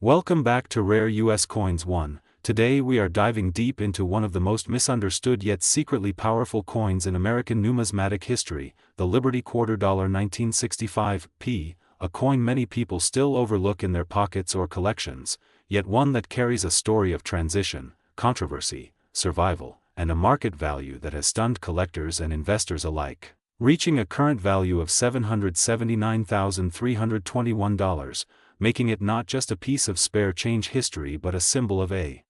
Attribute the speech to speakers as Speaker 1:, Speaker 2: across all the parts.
Speaker 1: Welcome back to Rare US Coins 1. Today we are diving deep into one of the most misunderstood yet secretly powerful coins in American numismatic history, the Liberty Quarter Dollar 1965 P, a coin many people still overlook in their pockets or collections, yet one that carries a story of transition, controversy, survival, and a market value that has stunned collectors and investors alike, reaching a current value of $779,321. Making it not just a piece of spare change history but a symbol of a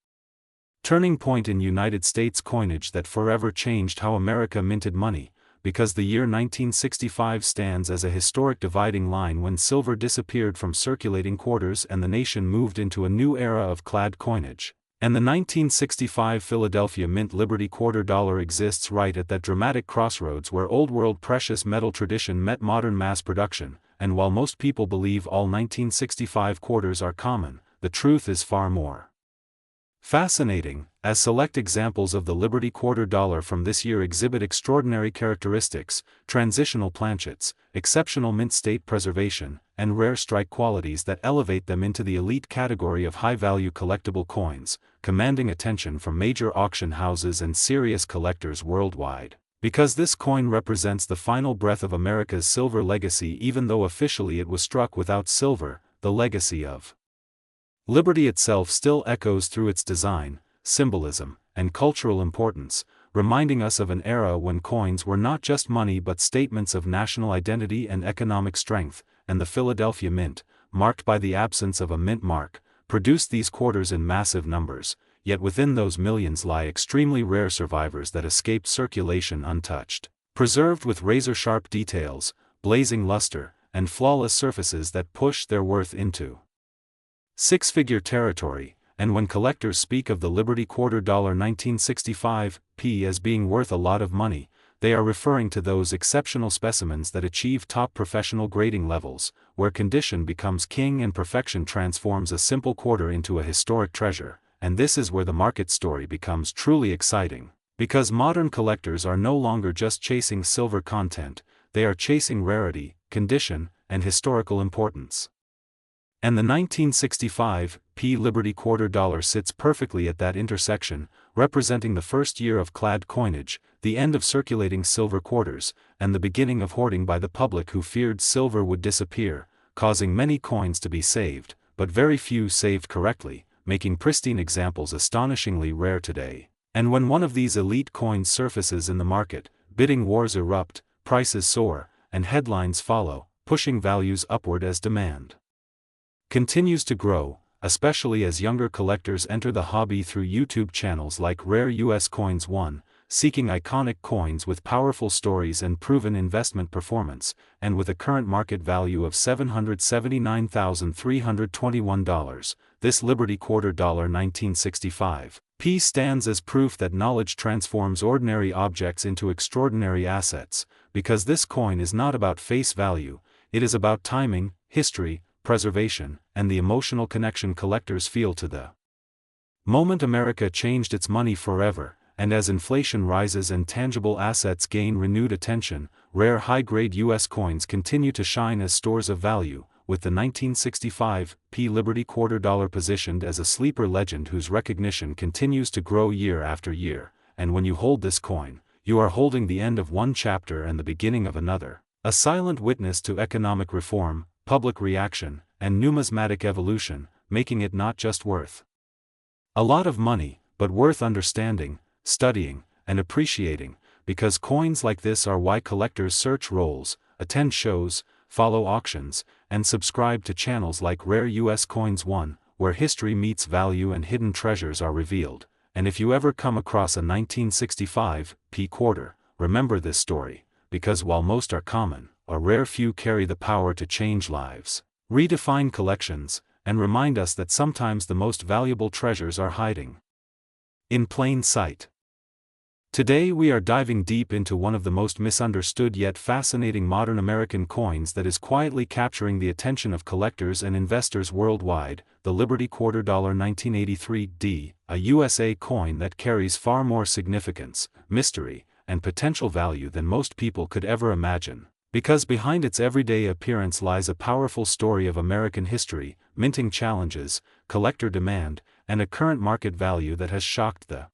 Speaker 1: turning point in United States coinage that forever changed how America minted money, because the year 1965 stands as a historic dividing line when silver disappeared from circulating quarters and the nation moved into a new era of clad coinage. And the 1965 Philadelphia Mint Liberty Quarter Dollar exists right at that dramatic crossroads where old-world precious metal tradition met modern mass production. And while most people believe all 1965 quarters are common, the truth is far more fascinating, as select examples of the Liberty Quarter Dollar from this year exhibit extraordinary characteristics, transitional planchets, exceptional mint state preservation, and rare strike qualities that elevate them into the elite category of high-value collectible coins, commanding attention from major auction houses and serious collectors worldwide. Because this coin represents the final breath of America's silver legacy, even though officially it was struck without silver, the legacy of liberty itself still echoes through its design, symbolism, and cultural importance, reminding us of an era when coins were not just money but statements of national identity and economic strength, and the Philadelphia Mint, marked by the absence of a mint mark, produced these quarters in massive numbers. Yet within those millions lie extremely rare survivors that escaped circulation untouched, preserved with razor-sharp details, blazing luster, and flawless surfaces that push their worth into six-figure territory. And when collectors speak of the Liberty Quarter Dollar 1965 P as being worth a lot of money, they are referring to those exceptional specimens that achieve top professional grading levels, where condition becomes king and perfection transforms a simple quarter into a historic treasure. And this is where the market story becomes truly exciting, because modern collectors are no longer just chasing silver content, they are chasing rarity, condition, and historical importance. And the 1965 P Liberty Quarter Dollar sits perfectly at that intersection, representing the first year of clad coinage, the end of circulating silver quarters, and the beginning of hoarding by the public who feared silver would disappear, causing many coins to be saved, but very few saved correctly, making pristine examples astonishingly rare today. And when one of these elite coins surfaces in the market, bidding wars erupt, prices soar, and headlines follow, pushing values upward as demand continues to grow, especially as younger collectors enter the hobby through YouTube channels like Rare US Coins 1, seeking iconic coins with powerful stories and proven investment performance, and with a current market value of $779,321, this Liberty Quarter Dollar 1965 P stands as proof that knowledge transforms ordinary objects into extraordinary assets, because this coin is not about face value, it is about timing, history, preservation, and the emotional connection collectors feel to the moment America changed its money forever. And as inflation rises and tangible assets gain renewed attention, rare high-grade U.S. coins continue to shine as stores of value, with the 1965 P Liberty Quarter Dollar positioned as a sleeper legend whose recognition continues to grow year after year. And when you hold this coin, you are holding the end of one chapter and the beginning of another, a silent witness to economic reform, public reaction, and numismatic evolution, making it not just worth a lot of money, but worth understanding, studying, and appreciating, because coins like this are why collectors search rolls, attend shows, follow auctions, and subscribe to channels like Rare US Coins 1, where history meets value and hidden treasures are revealed. And if you ever come across a 1965 P quarter, remember this story, because while most are common, a rare few carry the power to change lives, redefine collections, and remind us that sometimes the most valuable treasures are hiding in plain sight. Today we are diving deep into one of the most misunderstood yet fascinating modern American coins that is quietly capturing the attention of collectors and investors worldwide, the Liberty Quarter Dollar 1983 D, a USA coin that carries far more significance, mystery, and potential value than most people could ever imagine. Because behind its everyday appearance lies a powerful story of American history, minting challenges, collector demand, and a current market value that has shocked the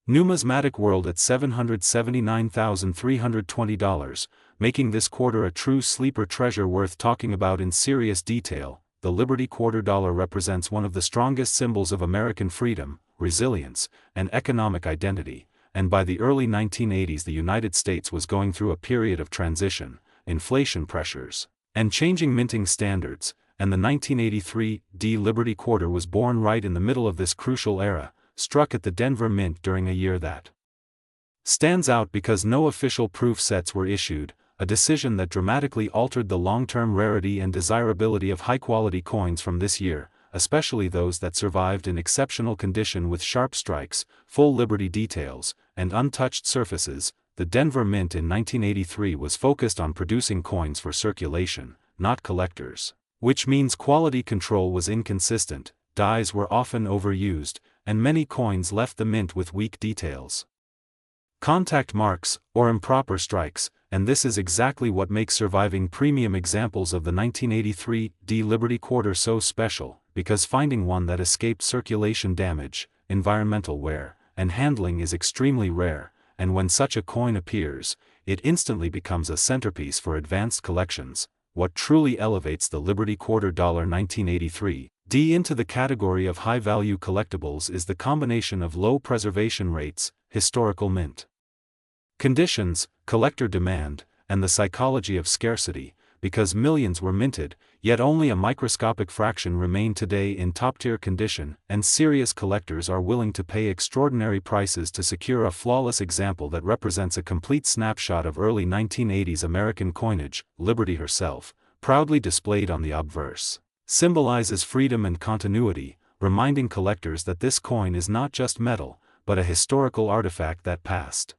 Speaker 1: numismatic world at $779,320, making this quarter a true sleeper treasure worth talking about in serious detail. The Liberty Quarter Dollar represents one of the strongest symbols of American freedom, resilience, and economic identity, and by the early 1980s the United States was going through a period of transition, inflation pressures, and changing minting standards, and the 1983 Liberty Quarter was born right in the middle of this crucial era, struck at the Denver Mint during a year that stands out because no official proof sets were issued, a decision that dramatically altered the long-term rarity and desirability of high-quality coins from this year, especially those that survived in exceptional condition with sharp strikes, full Liberty details, and untouched surfaces. The Denver Mint in 1983 was focused on producing coins for circulation, not collectors, which means quality control was inconsistent, dies were often overused, and many coins left the mint with weak details, contact marks, or improper strikes, and this is exactly what makes surviving premium examples of the 1983 Liberty Quarter so special, because finding one that escaped circulation damage, environmental wear, and handling is extremely rare, and when such a coin appears, it instantly becomes a centerpiece for advanced collections. What truly elevates the Liberty Quarter Dollar 1983 into the category of high-value collectibles is the combination of low preservation rates, historical mint conditions, collector demand, and the psychology of scarcity, because millions were minted, yet only a microscopic fraction remain today in top-tier condition, and serious collectors are willing to pay extraordinary prices to secure a flawless example that represents a complete snapshot of early 1980s American coinage. Liberty herself, proudly displayed on the obverse, symbolizes freedom and continuity, reminding collectors that this coin is not just metal, but a historical artifact that passed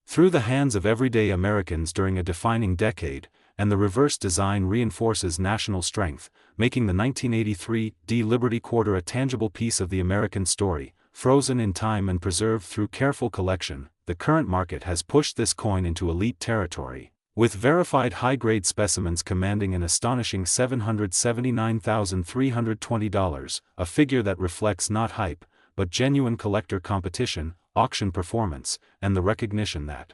Speaker 1: through the hands of everyday Americans during a defining decade, and the reverse design reinforces national strength, making the 1983 Liberty Quarter a tangible piece of the American story, frozen in time and preserved through careful collection. The current market has pushed this coin into elite territory, with verified high-grade specimens commanding an astonishing $779,320, a figure that reflects not hype, but genuine collector competition, auction performance, and the recognition that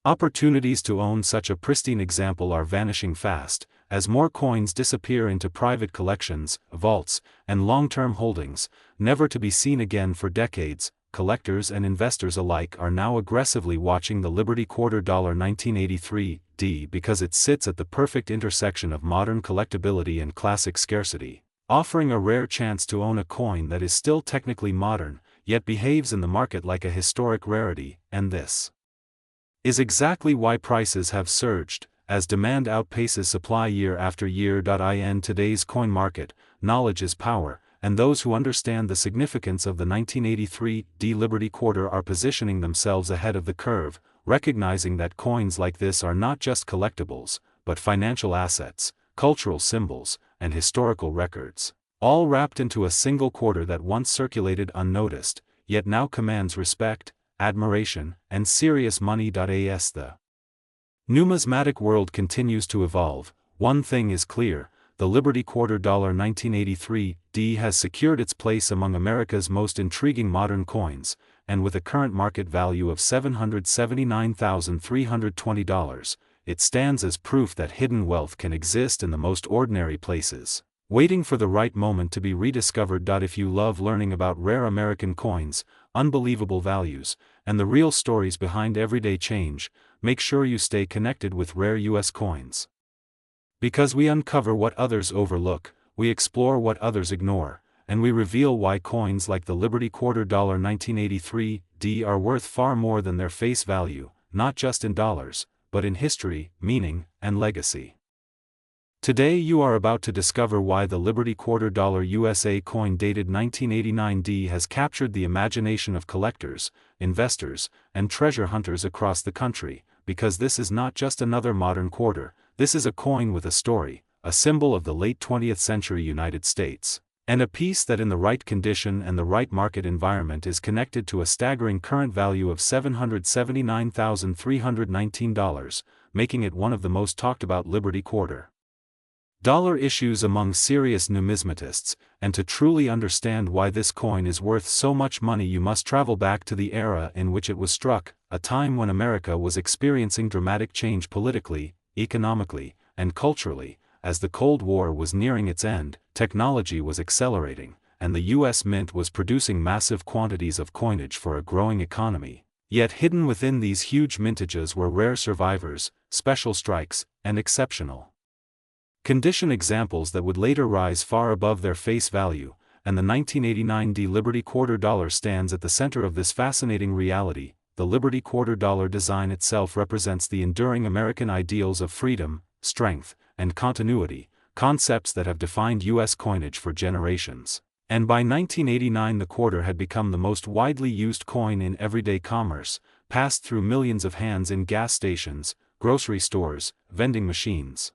Speaker 1: opportunities to own such a pristine example are vanishing fast, as more coins disappear into private collections, vaults, and long-term holdings, never to be seen again for decades. Collectors and investors alike are now aggressively watching the Liberty Quarter Dollar 1983 because it sits at the perfect intersection of modern collectability and classic scarcity, offering a rare chance to own a coin that is still technically modern, yet behaves in the market like a historic rarity. And this is exactly why prices have surged, as demand outpaces supply year after year. In today's coin market, knowledge is power, and those who understand the significance of the 1983 Liberty Quarter are positioning themselves ahead of the curve, recognizing that coins like this are not just collectibles, but financial assets, cultural symbols, and historical records, all wrapped into a single quarter that once circulated unnoticed, yet now commands respect, admiration, and serious money. As the numismatic world continues to evolve, one thing is clear: the Liberty Quarter Dollar 1983 has secured its place among America's most intriguing modern coins, and with a current market value of $779,320, it stands as proof that hidden wealth can exist in the most ordinary places, waiting for the right moment to be rediscovered. If you love learning about rare American coins, unbelievable values, and the real stories behind everyday change, make sure you stay connected with Rare US Coins. Because we uncover what others overlook, we explore what others ignore, and we reveal why coins like the Liberty Quarter Dollar 1983 are worth far more than their face value, not just in dollars, but in history, meaning, and legacy. Today you are about to discover why the Liberty Quarter Dollar USA coin dated 1989 has captured the imagination of collectors, investors, and treasure hunters across the country, because this is not just another modern quarter, this is a coin with a story, a symbol of the late 20th century United States, And a piece that in the right condition and the right market environment is connected to a staggering current value of $779,319, making it one of the most talked about Liberty Quarter dollar issues among serious numismatists. And to truly understand why this coin is worth so much money, you must travel back to the era in which it was struck, a time when America was experiencing dramatic change politically, economically, and culturally. As the Cold War was nearing its end, technology was accelerating, and the U.S. Mint was producing massive quantities of coinage for a growing economy. Yet hidden within these huge mintages were rare survivors, special strikes, and exceptional condition examples that would later rise far above their face value, and the 1989 Liberty Quarter Dollar stands at the center of this fascinating reality. The Liberty Quarter Dollar design itself represents the enduring American ideals of freedom, strength, and continuity, concepts that have defined U.S. coinage for generations. And by 1989 the quarter had become the most widely used coin in everyday commerce, passed through millions of hands in gas stations, grocery stores, vending machines,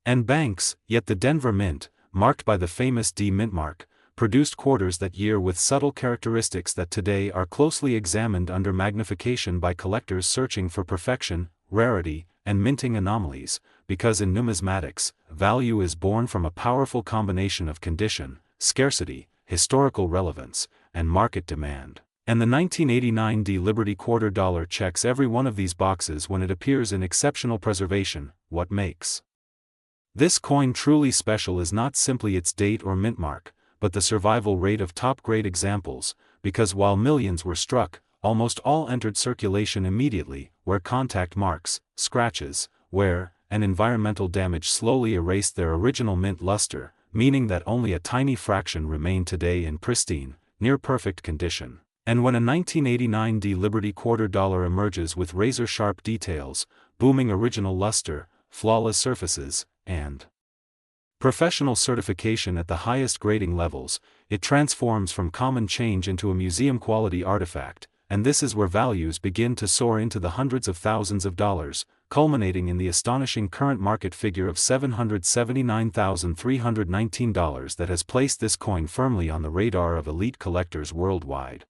Speaker 1: and banks. Yet the Denver Mint, marked by the famous D Mint mark, produced quarters that year with subtle characteristics that today are closely examined under magnification by collectors searching for perfection, rarity, and minting anomalies, because in numismatics, value is born from a powerful combination of condition, scarcity, historical relevance, and market demand. And the 1989 Liberty Quarter Dollar checks every one of these boxes when it appears in exceptional preservation. What makes this coin truly special is not simply its date or mint mark, but the survival rate of top-grade examples, because while millions were struck, almost all entered circulation immediately, where contact marks, scratches, wear, and environmental damage slowly erased their original mint luster, meaning that only a tiny fraction remain today in pristine, near-perfect condition. And when a 1989 Liberty Quarter Dollar emerges with razor-sharp details, booming original luster, flawless surfaces, and professional certification at the highest grading levels, it transforms from common change into a museum-quality artifact, and this is where values begin to soar into the hundreds of thousands of dollars, culminating in the astonishing current market figure of $779,319 that has placed this coin firmly on the radar of elite collectors worldwide.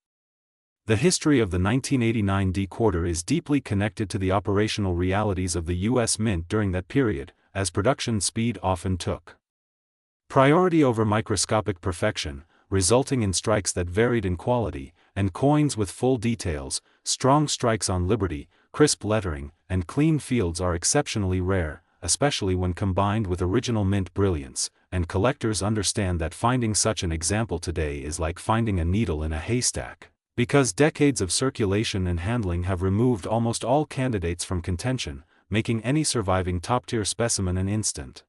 Speaker 1: The history of the 1989 quarter is deeply connected to the operational realities of the U.S. Mint during that period, as production speed often took priority over microscopic perfection, resulting in strikes that varied in quality, and coins with full details. Strong strikes on Liberty, crisp lettering, and clean fields are exceptionally rare, especially when combined with original mint brilliance, and collectors understand that finding such an example today is like finding a needle in a haystack, because decades of circulation and handling have removed almost all candidates from contention, making any surviving top-tier specimen an instant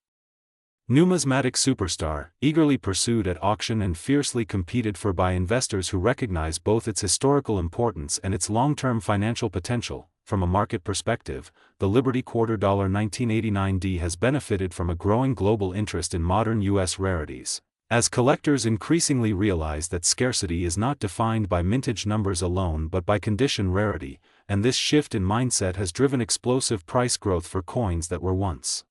Speaker 1: numismatic superstar, eagerly pursued at auction and fiercely competed for by investors who recognize both its historical importance and its long-term financial potential. From a market perspective, the Liberty Quarter Dollar 1989 has benefited from a growing global interest in modern U.S. rarities, as collectors increasingly realize that scarcity is not defined by mintage numbers alone but by condition rarity, and this shift in mindset has driven explosive price growth for coins that were once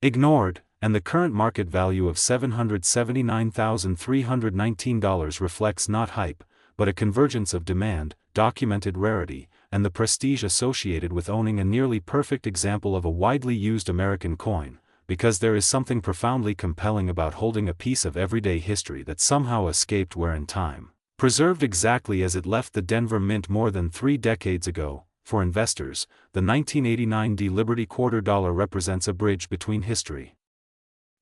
Speaker 1: ignored, and the current market value of $779,319 reflects not hype, but a convergence of demand, documented rarity, and the prestige associated with owning a nearly perfect example of a widely used American coin, because there is something profoundly compelling about holding a piece of everyday history that somehow escaped wear and time, preserved exactly as it left the Denver Mint more than 3 decades ago. For investors, the 1989 Liberty Quarter Dollar represents a bridge between history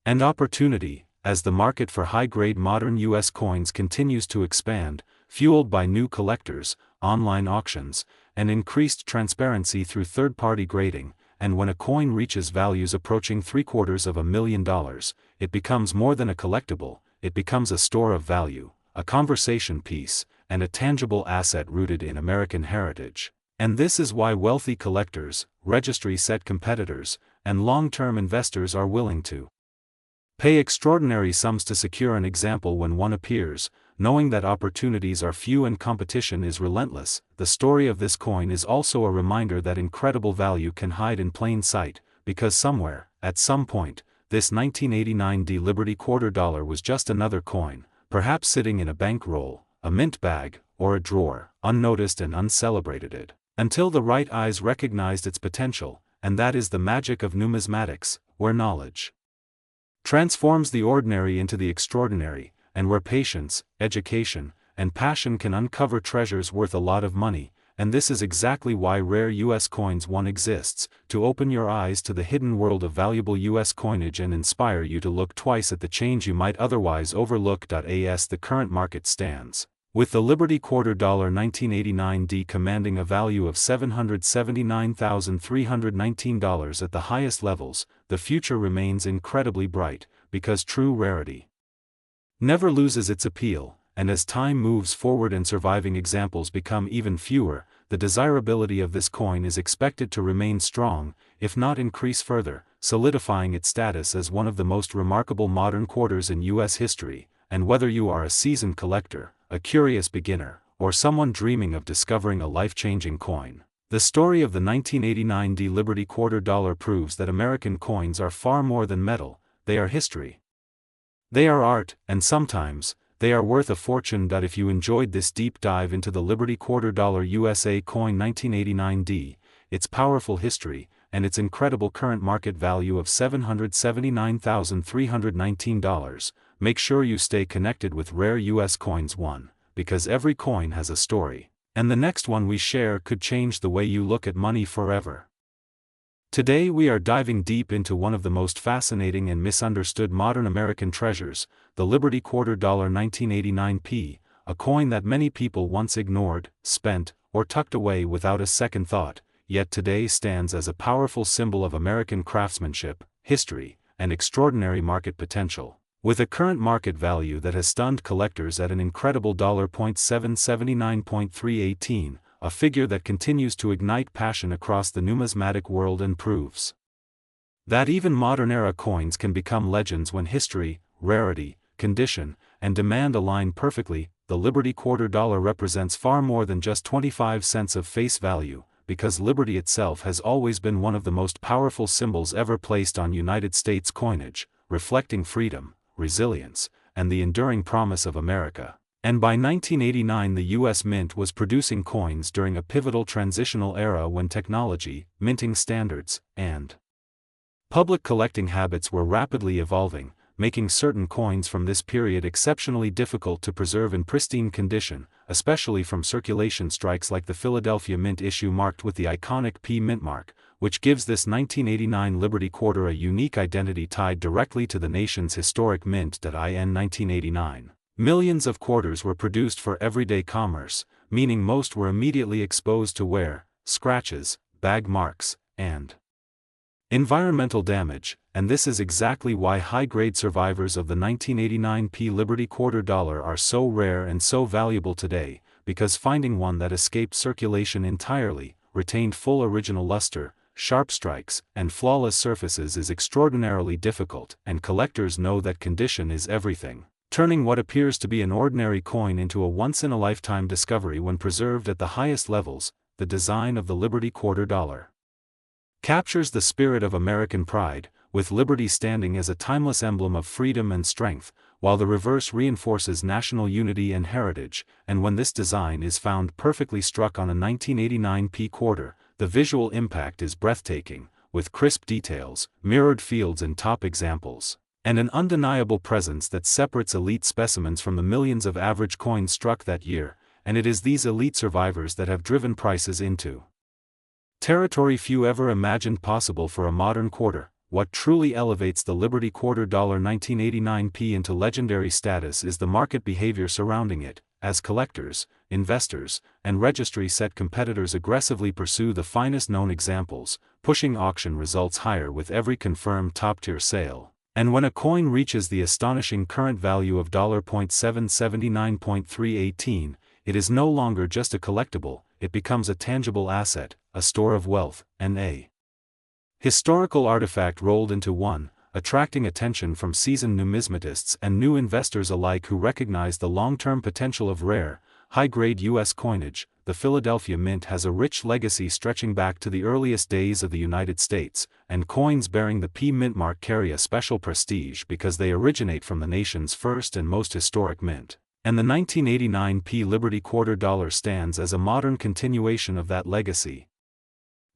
Speaker 1: and opportunity, as the market for high-grade modern U.S. coins continues to expand, fueled by new collectors, online auctions, and increased transparency through third-party grading. And when a coin reaches values approaching $750,000, it becomes more than a collectible, it becomes a store of value, a conversation piece, and a tangible asset rooted in American heritage. And this is why wealthy collectors, registry-set competitors, and long-term investors are willing to pay extraordinary sums to secure an example when one appears, knowing that opportunities are few and competition is relentless. The story of this coin is also a reminder that incredible value can hide in plain sight, because somewhere, at some point, this 1989 Liberty quarter dollar was just another coin, perhaps sitting in a bankroll, a mint bag, or a drawer, unnoticed and uncelebrated until the right eyes recognized its potential, and that is the magic of numismatics, where knowledge transforms the ordinary into the extraordinary, and where patience, education, and passion can uncover treasures worth a lot of money. And this is exactly why Rare U.S. Coins 1 exists, to open your eyes to the hidden world of valuable U.S. coinage and inspire you to look twice at the change you might otherwise overlook. As the current market stands, with the Liberty quarter dollar 1989 commanding a value of $779,319 at the highest levels, the future remains incredibly bright, because true rarity never loses its appeal. And as time moves forward and surviving examples become even fewer, the desirability of this coin is expected to remain strong, if not increase further, solidifying its status as one of the most remarkable modern quarters in U.S. history. And whether you are a seasoned collector, a curious beginner, or someone dreaming of discovering a life-changing coin, the story of the 1989 Liberty quarter dollar proves that American coins are far more than metal. They are history. They are art, and sometimes they are worth a fortune. If you enjoyed this deep dive into the Liberty quarter dollar USA coin 1989, its powerful history, and its incredible current market value of $779,319, make sure you stay connected with Rare U.S. Coins 1, because every coin has a story, and the next one we share could change the way you look at money forever. Today we are diving deep into one of the most fascinating and misunderstood modern American treasures, the Liberty quarter dollar 1989, a coin that many people once ignored, spent, or tucked away without a second thought, yet today stands as a powerful symbol of American craftsmanship, history, and extraordinary market potential, with a current market value that has stunned collectors at an incredible $779.318. A figure that continues to ignite passion across the numismatic world and proves that even modern-era coins can become legends when history, rarity, condition, and demand align perfectly. The Liberty quarter dollar represents far more than just 25 cents of face value, because Liberty itself has always been one of the most powerful symbols ever placed on United States coinage, reflecting freedom, resilience, and the enduring promise of America. And by 1989 the U.S. Mint was producing coins during a pivotal transitional era when technology, minting standards, and public collecting habits were rapidly evolving, making certain coins from this period exceptionally difficult to preserve in pristine condition, especially from circulation strikes like the Philadelphia Mint issue marked with the iconic P Mint mark, which gives this 1989 Liberty quarter a unique identity tied directly to the nation's historic mint. In 1989. Millions of quarters were produced for everyday commerce, meaning most were immediately exposed to wear, scratches, bag marks, and environmental damage, and this is exactly why high-grade survivors of the 1989 Liberty quarter dollar are so rare and so valuable today, because finding one that escaped circulation entirely, retained full original luster, sharp strikes, and flawless surfaces is extraordinarily difficult, and collectors know that condition is everything, turning what appears to be an ordinary coin into a once-in-a-lifetime discovery when preserved at the highest levels. The design of the Liberty quarter dollar captures the spirit of American pride, with Liberty standing as a timeless emblem of freedom and strength, while the reverse reinforces national unity and heritage. And when this design is found perfectly struck on a 1989 quarter, the visual impact is breathtaking, with crisp details, mirrored fields and top examples, and an undeniable presence that separates elite specimens from the millions of average coins struck that year. And it is these elite survivors that have driven prices into territory few ever imagined possible for a modern quarter. What truly elevates the Liberty quarter dollar 1989 into legendary status is the market behavior surrounding it, as collectors, investors, and registry set competitors aggressively pursue the finest known examples, pushing auction results higher with every confirmed top-tier sale. And when a coin reaches the astonishing current value of $779.318, it is no longer just a collectible, it becomes a tangible asset, a store of wealth, and a historical artifact rolled into one, attracting attention from seasoned numismatists and new investors alike who recognize the long-term potential of rare, high-grade U.S. coinage. the Philadelphia Mint has a rich legacy stretching back to the earliest days of the United States, and coins bearing the P mint mark carry a special prestige because they originate from the nation's first and most historic mint. And the 1989 P Liberty quarter dollar stands as a modern continuation of that legacy,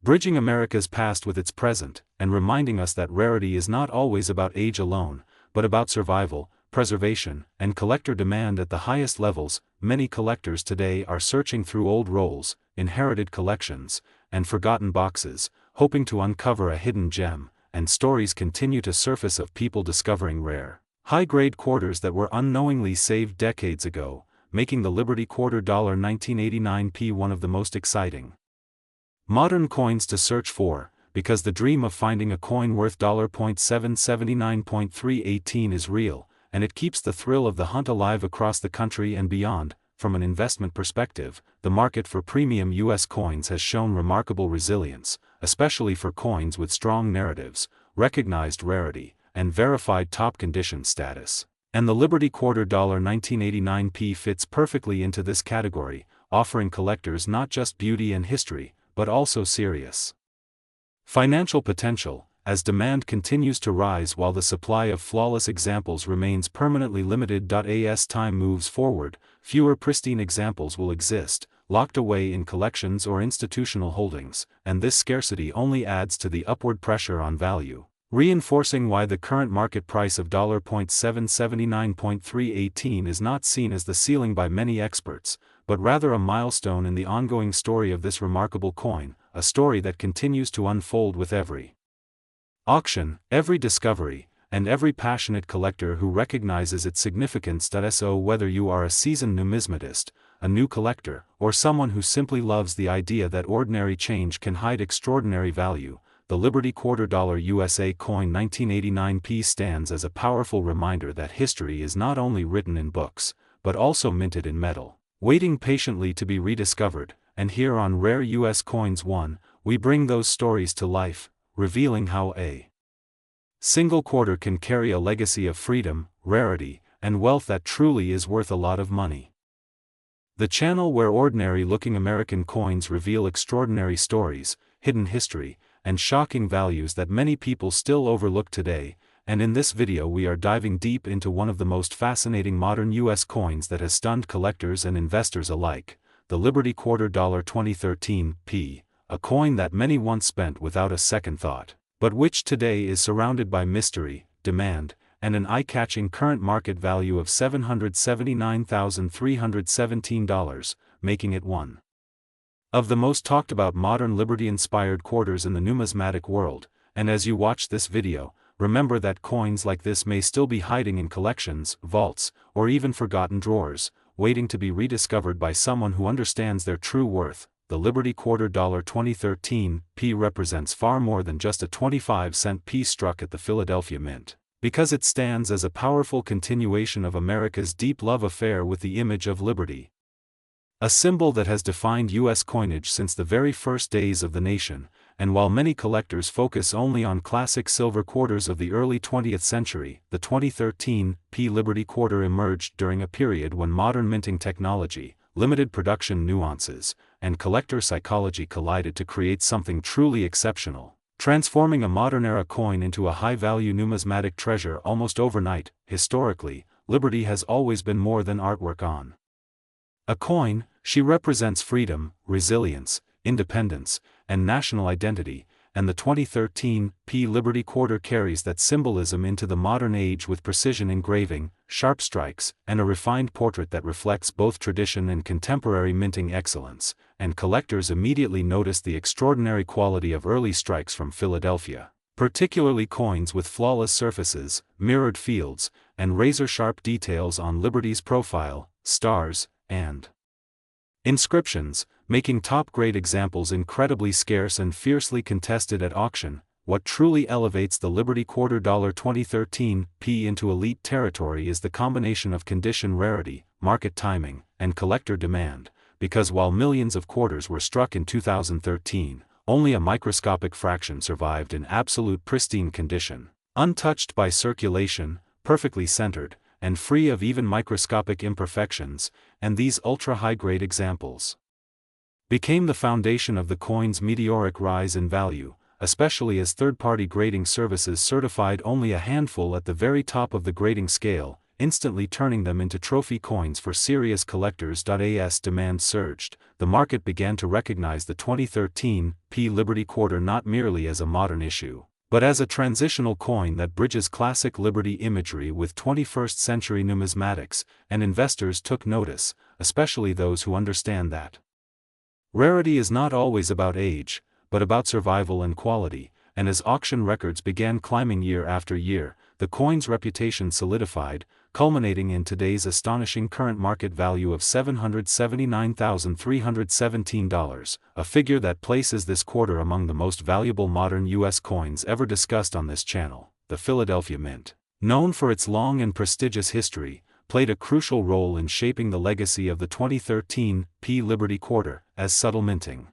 Speaker 1: bridging America's past with its present, and reminding us that rarity is not always about age alone, but about survival, preservation, and collector demand at the highest levels. Many collectors today are searching through old rolls, inherited collections, and forgotten boxes, hoping to uncover a hidden gem, and stories continue to surface of people discovering rare, high-grade quarters that were unknowingly saved decades ago, making the Liberty quarter dollar 1989 P one of the most exciting modern coins to search for, because the dream of finding a coin worth $779.318 is real, and it keeps the thrill of the hunt alive across the country and beyond. From an investment perspective, the market for premium U.S. coins has shown remarkable resilience, especially for coins with strong narratives, recognized rarity, and verified top condition status. And the Liberty quarter dollar 1989 P fits perfectly into this category, offering collectors not just beauty and history, but also serious financial potential, as demand continues to rise while the supply of flawless examples remains permanently limited. As time moves forward, fewer pristine examples will exist, locked away in collections or institutional holdings, and this scarcity only adds to the upward pressure on value, reinforcing why the current market price of $779.318 is not seen as the ceiling by many experts, but rather a milestone in the ongoing story of this remarkable coin, a story that continues to unfold with every auction, every discovery, and every passionate collector who recognizes its significance. So whether you are a seasoned numismatist, a new collector, or someone who simply loves the idea that ordinary change can hide extraordinary value, the Liberty quarter dollar USA coin 1989 P stands as a powerful reminder that history is not only written in books, but also minted in metal, waiting patiently to be rediscovered. And here on Rare U.S. Coins 1, we bring those stories to life, revealing how a single quarter can carry a legacy of freedom, rarity, and wealth that truly is worth a lot of money. The channel where ordinary-looking American coins reveal extraordinary stories, hidden history, and shocking values that many people still overlook today. And in this video we are diving deep into one of the most fascinating modern U.S. coins that has stunned collectors and investors alike, the Liberty quarter dollar 2013 P, a coin that many once spent without a second thought, but which today is surrounded by mystery, demand, and an eye-catching current market value of $779,317, making it one of the most talked about modern Liberty-inspired quarters in the numismatic world. And as you watch this video, remember that coins like this may still be hiding in collections, vaults, or even forgotten drawers, waiting to be rediscovered by someone who understands their true worth. The Liberty quarter dollar 2013 P represents far more than just a 25-cent piece struck at the Philadelphia Mint, because it stands as a powerful continuation of America's deep love affair with the image of liberty, a symbol that has defined U.S. coinage since the very first days of the nation. And while many collectors focus only on classic silver quarters of the early 20th century, the 2013 P Liberty quarter emerged during a period when modern minting technology, limited production nuances, and collector psychology collided to create something truly exceptional, transforming a modern-era coin into a high-value numismatic treasure almost overnight. Historically, Liberty has always been more than artwork on a coin. She represents freedom, resilience, independence, and national identity, and the 2013 P Liberty quarter carries that symbolism into the modern age with precision engraving, sharp strikes, and a refined portrait that reflects both tradition and contemporary minting excellence. And collectors immediately notice the extraordinary quality of early strikes from Philadelphia, particularly coins with flawless surfaces, mirrored fields, and razor-sharp details on Liberty's profile, stars, and inscriptions, making top-grade examples incredibly scarce and fiercely contested at auction. What truly elevates the Liberty quarter dollar 2013 P into elite territory is the combination of condition rarity, market timing, and collector demand, because while millions of quarters were struck in 2013, only a microscopic fraction survived in absolute pristine condition, untouched by circulation, perfectly centered, and free of even microscopic imperfections. And these ultra-high-grade examples became the foundation of the coin's meteoric rise in value, especially as third-party grading services certified only a handful at the very top of the grading scale, instantly turning them into trophy coins for serious collectors. As demand surged, the market began to recognize the 2013 Liberty Quarter not merely as a modern issue, but as a transitional coin that bridges classic Liberty imagery with 21st-century numismatics, and investors took notice, especially those who understand that rarity is not always about age, but about survival and quality, and as auction records began climbing year after year, the coin's reputation solidified, culminating in today's astonishing current market value of $779,317, a figure that places this quarter among the most valuable modern U.S. coins ever discussed on this channel. The Philadelphia Mint, known for its long and prestigious history, played a crucial role in shaping the legacy of the 2013 Liberty Quarter, as subtle minting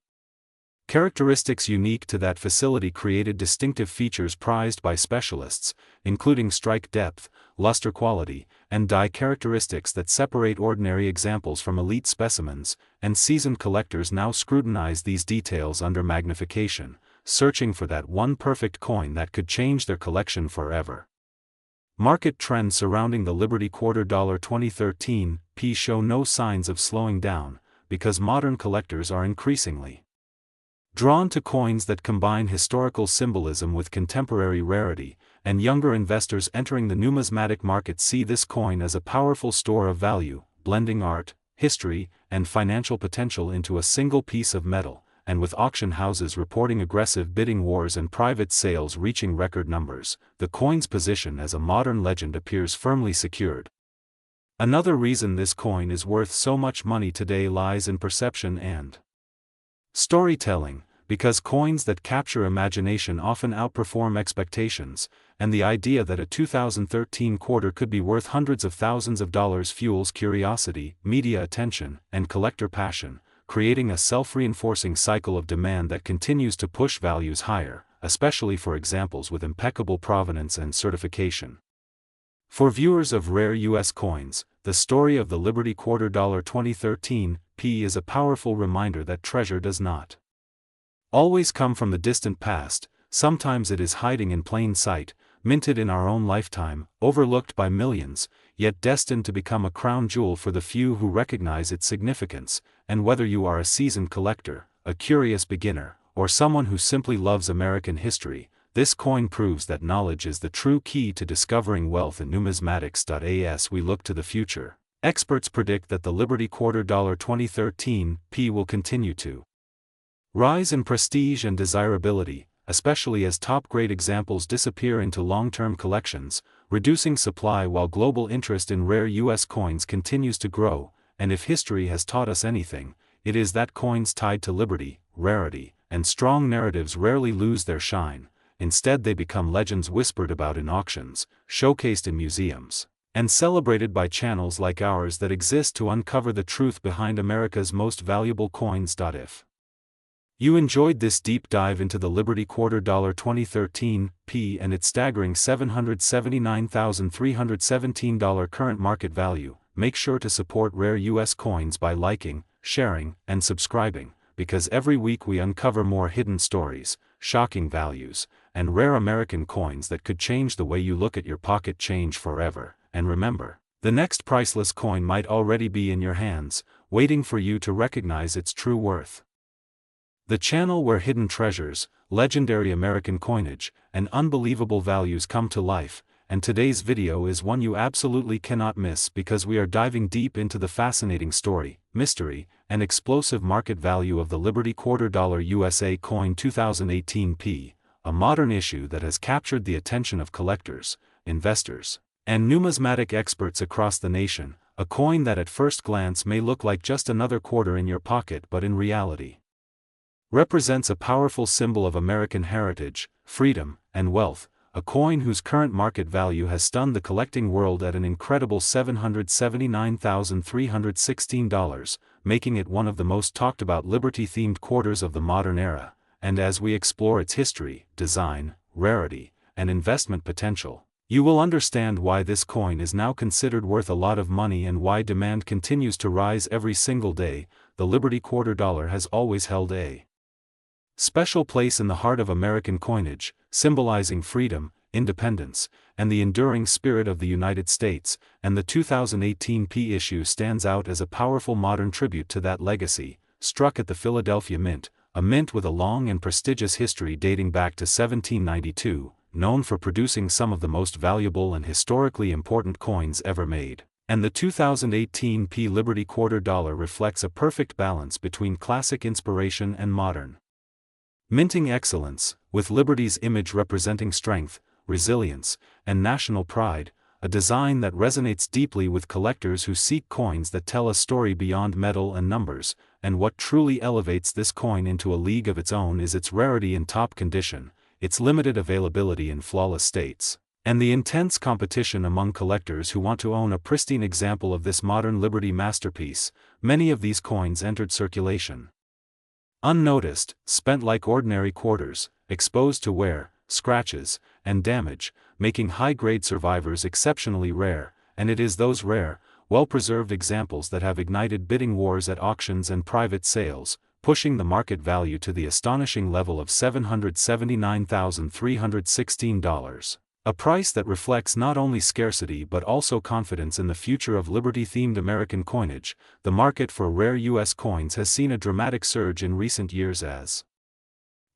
Speaker 1: characteristics unique to that facility created distinctive features prized by specialists, including strike depth, luster quality, and die characteristics that separate ordinary examples from elite specimens, and seasoned collectors now scrutinize these details under magnification, searching for that one perfect coin that could change their collection forever. Market trends surrounding the Liberty Quarter 2013 show no signs of slowing down, because modern collectors are increasingly drawn to coins that combine historical symbolism with contemporary rarity, and younger investors entering the numismatic market see this coin as a powerful store of value, blending art, history, and financial potential into a single piece of metal, and with auction houses reporting aggressive bidding wars and private sales reaching record numbers, the coin's position as a modern legend appears firmly secured. Another reason this coin is worth so much money today lies in perception and storytelling, because coins that capture imagination often outperform expectations, and the idea that a 2013 quarter could be worth hundreds of thousands of dollars fuels curiosity, media attention, and collector passion, creating a self-reinforcing cycle of demand that continues to push values higher, especially for examples with impeccable provenance and certification. For viewers of rare U.S. coins, the story of the Liberty Quarter 2013 is a powerful reminder that treasure does not always come from the distant past. Sometimes it is hiding in plain sight, minted in our own lifetime, overlooked by millions, yet destined to become a crown jewel for the few who recognize its significance. And whether you are a seasoned collector, a curious beginner, or someone who simply loves American history, this coin proves that knowledge is the true key to discovering wealth in numismatics. As we look to the future, experts predict that the Liberty Quarter 2013 will continue to rise in prestige and desirability, especially as top-grade examples disappear into long-term collections, reducing supply while global interest in rare U.S. coins continues to grow. And if history has taught us anything, it is that coins tied to liberty, rarity, and strong narratives rarely lose their shine. Instead, they become legends whispered about in auctions, showcased in museums, and celebrated by channels like ours that exist to uncover the truth behind America's most valuable coins. If you enjoyed this deep dive into the Liberty Quarter 2013 and its staggering $779,317 current market value, make sure to support rare U.S. coins by liking, sharing, and subscribing, because every week we uncover more hidden stories, shocking values, and rare American coins that could change the way you look at your pocket change forever. And remember, the next priceless coin might already be in your hands, waiting for you to recognize its true worth. The channel where hidden treasures, legendary American coinage, and unbelievable values come to life, and today's video is one you absolutely cannot miss because we are diving deep into the fascinating story, mystery, and explosive market value of the Liberty Quarter USA coin 2018 a modern issue that has captured the attention of collectors, investors, and numismatic experts across the nation, a coin that at first glance may look like just another quarter in your pocket but in reality represents a powerful symbol of American heritage, freedom, and wealth, a coin whose current market value has stunned the collecting world at an incredible $779,316, making it one of the most talked about Liberty-themed quarters of the modern era. And as we explore its history, design, rarity, and investment potential, you will understand why this coin is now considered worth a lot of money and why demand continues to rise every single day. the Liberty quarter dollar has always held a special place in the heart of American coinage, symbolizing freedom, independence, and the enduring spirit of the United States, and the 2018 P issue stands out as a powerful modern tribute to that legacy, struck at the Philadelphia Mint, a mint with a long and prestigious history dating back to 1792, known for producing some of the most valuable and historically important coins ever made. And the 2018 P Liberty quarter dollar reflects a perfect balance between classic inspiration and modern minting excellence, with Liberty's image representing strength, resilience, and national pride, a design that resonates deeply with collectors who seek coins that tell a story beyond metal and numbers. And what truly elevates this coin into a league of its own is its rarity in top condition, its limited availability in flawless states, and the intense competition among collectors who want to own a pristine example of this modern Liberty masterpiece. Many of these coins entered circulation unnoticed, spent like ordinary quarters, exposed to wear, scratches, and damage, making high-grade survivors exceptionally rare, and it is those rare, well-preserved examples that have ignited bidding wars at auctions and private sales, pushing the market value to the astonishing level of $779,316. A price that reflects not only scarcity but also confidence in the future of Liberty-themed American coinage. The market for rare U.S. coins has seen a dramatic surge in recent years as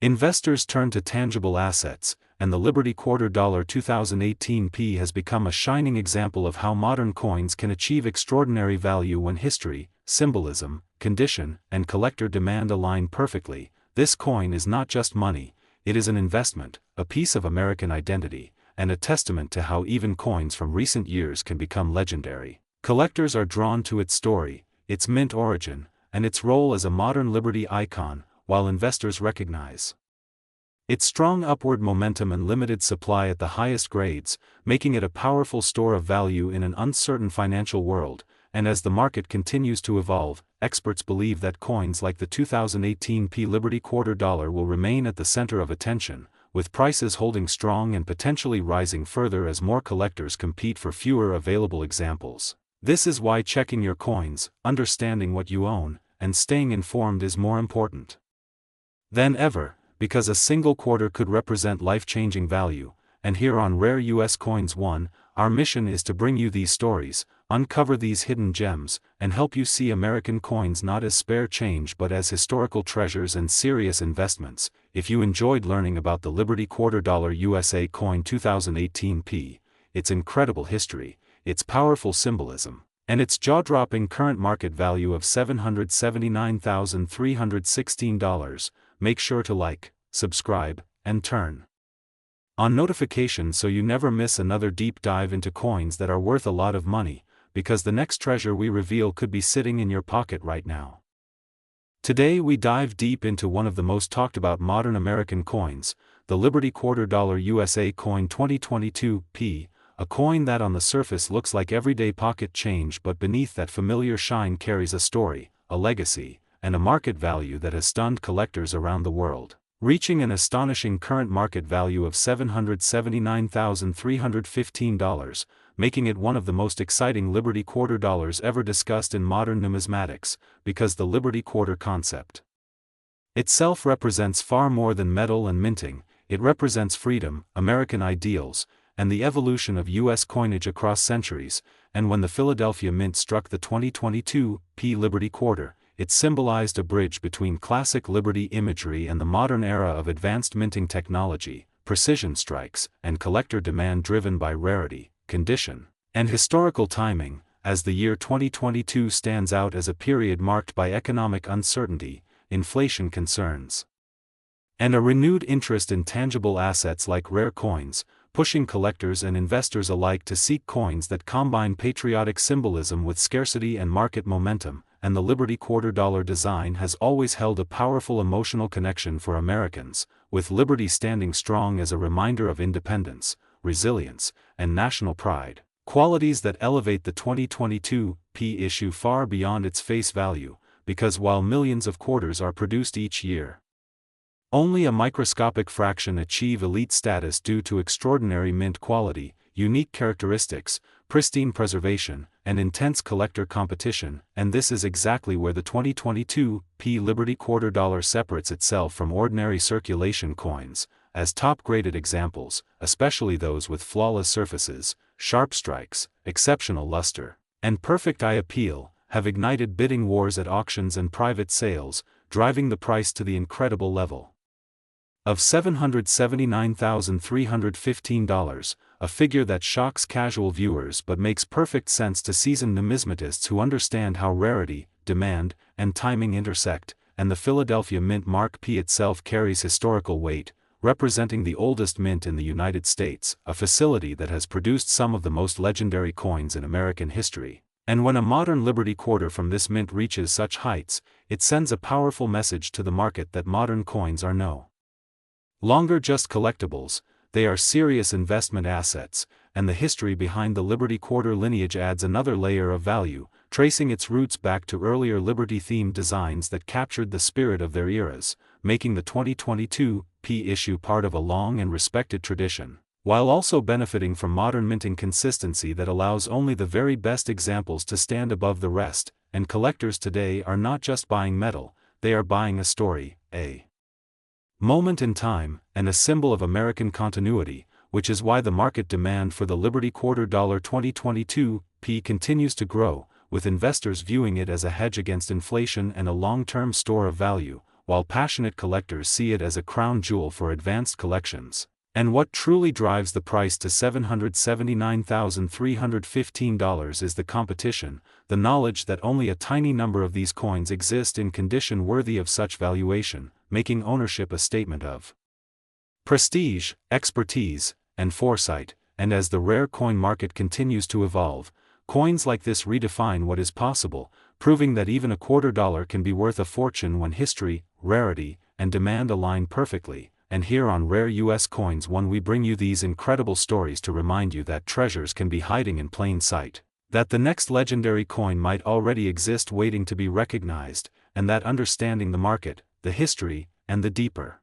Speaker 1: investors turn to tangible assets, and the Liberty quarter dollar 2018 P has become a shining example of how modern coins can achieve extraordinary value when history, symbolism, condition, and collector demand align perfectly. This coin is not just money, it is an investment, a piece of American identity, and a testament to how even coins from recent years can become legendary. Collectors are drawn to its story, its mint origin, and its role as a modern Liberty icon, while investors recognize its strong upward momentum and limited supply at the highest grades, making it a powerful store of value in an uncertain financial world. And as the market continues to evolve, experts believe that coins like the 2018 P Liberty quarter dollar will remain at the center of attention, with prices holding strong and potentially rising further as more collectors compete for fewer available examples. This is why checking your coins, understanding what you own, and staying informed is more important than ever, because a single quarter could represent life-changing value. And here on Rare US Coins 1, our mission is to bring you these stories, uncover these hidden gems, and help you see American coins not as spare change but as historical treasures and serious investments. If you enjoyed learning about the Liberty quarter dollar USA coin 2018 P, its incredible history, its powerful symbolism, and its jaw-dropping current market value of $779,316, make sure to like, subscribe, and turn on notifications so you never miss another deep dive into coins that are worth a lot of money, because the next treasure we reveal could be sitting in your pocket right now. Today we dive deep into one of the most talked about modern American coins, the Liberty quarter dollar USA coin 2022 P, a coin that on the surface looks like everyday pocket change but beneath that familiar shine carries a story, a legacy, and a market value that has stunned collectors around the world, reaching an astonishing current market value of $779,315, making it one of the most exciting Liberty quarter dollars ever discussed in modern numismatics, because the Liberty quarter concept itself represents far more than metal and minting. It represents freedom, American ideals, and the evolution of U.S. coinage across centuries. And when the Philadelphia Mint struck the 2022 P Liberty quarter, it symbolized a bridge between classic Liberty imagery and the modern era of advanced minting technology, precision strikes, and collector demand driven by rarity, condition, and historical timing. As the year 2022 stands out as a period marked by economic uncertainty, inflation concerns, and a renewed interest in tangible assets like rare coins, pushing collectors and investors alike to seek coins that combine patriotic symbolism with scarcity and market momentum. And the Liberty quarter dollar design has always held a powerful emotional connection for Americans, with Liberty standing strong as a reminder of independence, resilience, and national pride, qualities that elevate the 2022 P issue far beyond its face value, because while millions of quarters are produced each year, only a microscopic fraction achieve elite status due to extraordinary mint quality, unique characteristics, pristine preservation, and intense collector competition, and this is exactly where the 2022 P Liberty quarter dollar separates itself from ordinary circulation coins, as top-graded examples, especially those with flawless surfaces, sharp strikes, exceptional luster, and perfect eye appeal, have ignited bidding wars at auctions and private sales, driving the price to the incredible level of $779,315, a figure that shocks casual viewers but makes perfect sense to seasoned numismatists who understand how rarity, demand, and timing intersect, and the Philadelphia Mint Mark P itself carries historical weight, representing the oldest mint in the United States, a facility that has produced some of the most legendary coins in American history. And when a modern Liberty quarter from this mint reaches such heights, it sends a powerful message to the market that modern coins are no longer just collectibles, they are serious investment assets, and the history behind the Liberty quarter lineage adds another layer of value, tracing its roots back to earlier Liberty-themed designs that captured the spirit of their eras, making the 2022 P issue part of a long and respected tradition, while also benefiting from modern minting consistency that allows only the very best examples to stand above the rest, and collectors today are not just buying metal, they are buying a story, a moment in time, and a symbol of American continuity, which is why the market demand for the Liberty quarter dollar 2022 P continues to grow, with investors viewing it as a hedge against inflation and a long-term store of value, while passionate collectors see it as a crown jewel for advanced collections. And what truly drives the price to $779,315 is the competition, the knowledge that only a tiny number of these coins exist in condition worthy of such valuation, making ownership a statement of prestige, expertise, and foresight. And as the rare coin market continues to evolve, coins like this redefine what is possible, proving that even a quarter dollar can be worth a fortune when history, rarity, and demand align perfectly. And here on Rare US Coins One we bring you these incredible stories to remind you that treasures can be hiding in plain sight, that the next legendary coin might already exist waiting to be recognized, and that understanding the market, the history, and the deeper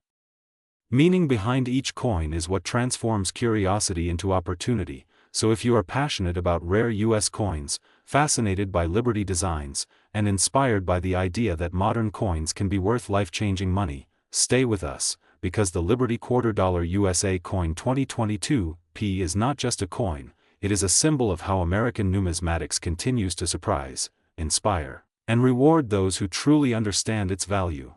Speaker 1: meaning behind each coin is what transforms curiosity into opportunity. So if you are passionate about rare US coins, fascinated by Liberty designs, and inspired by the idea that modern coins can be worth life-changing money, stay with us, because the Liberty quarter dollar USA coin 2022 P is not just a coin, it is a symbol of how American numismatics continues to surprise, inspire, and reward those who truly understand its value.